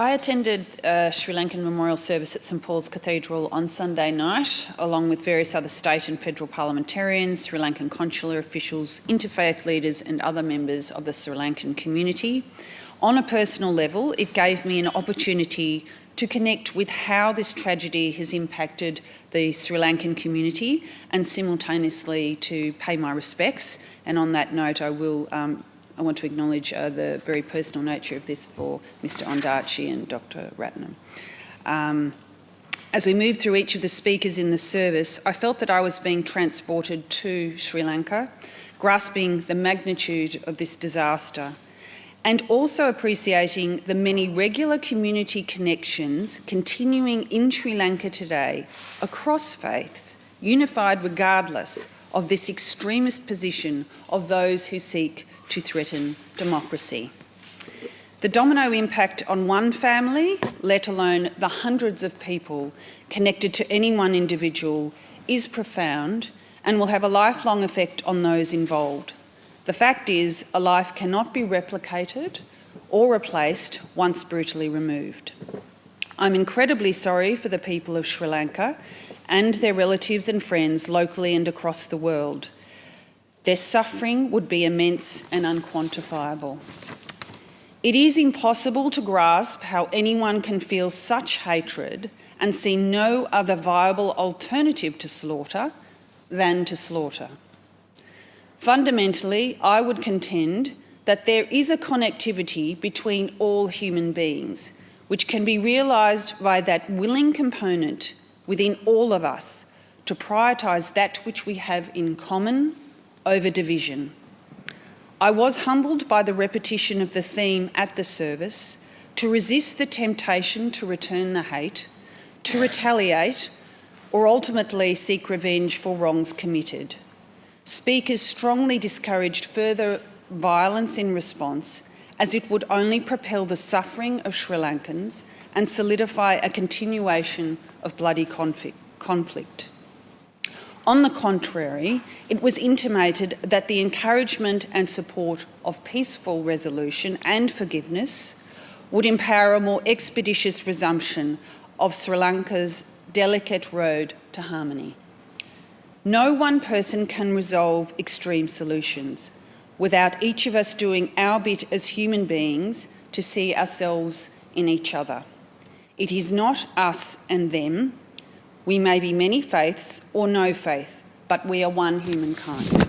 I attended Sri Lankan memorial service at St Paul's Cathedral on Sunday night, along with various other state and federal parliamentarians, Sri Lankan consular officials, interfaith leaders and other members of the Sri Lankan community. On a personal level, it gave me an opportunity to connect with how this tragedy has impacted the Sri Lankan community and simultaneously to pay my respects. And on that note, I want to acknowledge the very personal nature of this for Mr Ondaatje and Dr Ratnam. As we moved through each of the speakers in the service, I felt that I was being transported to Sri Lanka, grasping the magnitude of this disaster, and also appreciating the many regular community connections continuing in Sri Lanka today across faiths, unified regardless of this extremist position of those who seek to threaten democracy. The domino impact on one family, let alone the hundreds of people connected to any one individual, is profound and will have a lifelong effect on those involved. The fact is, a life cannot be replicated or replaced once brutally removed. I'm incredibly sorry for the people of Sri Lanka and their relatives and friends locally and across the world. Their suffering would be immense and unquantifiable. It is impossible to grasp how anyone can feel such hatred and see no other viable alternative to slaughter than to slaughter. Fundamentally, I would contend that there is a connectivity between all human beings, which can be realised by that willing component within all of us to prioritise that which we have in common over division. I was humbled by the repetition of the theme at the service to resist the temptation to return the hate, to retaliate, or ultimately seek revenge for wrongs committed. Speakers strongly discouraged further violence in response, as it would only propel the suffering of Sri Lankans and solidify a continuation of bloody conflict. On the contrary, it was intimated that the encouragement and support of peaceful resolution and forgiveness would empower a more expeditious resumption of Sri Lanka's delicate road to harmony. No one person can resolve extreme solutions without each of us doing our bit as human beings to see ourselves in each other. It is not us and them. We may be many faiths or no faith, but we are one humankind.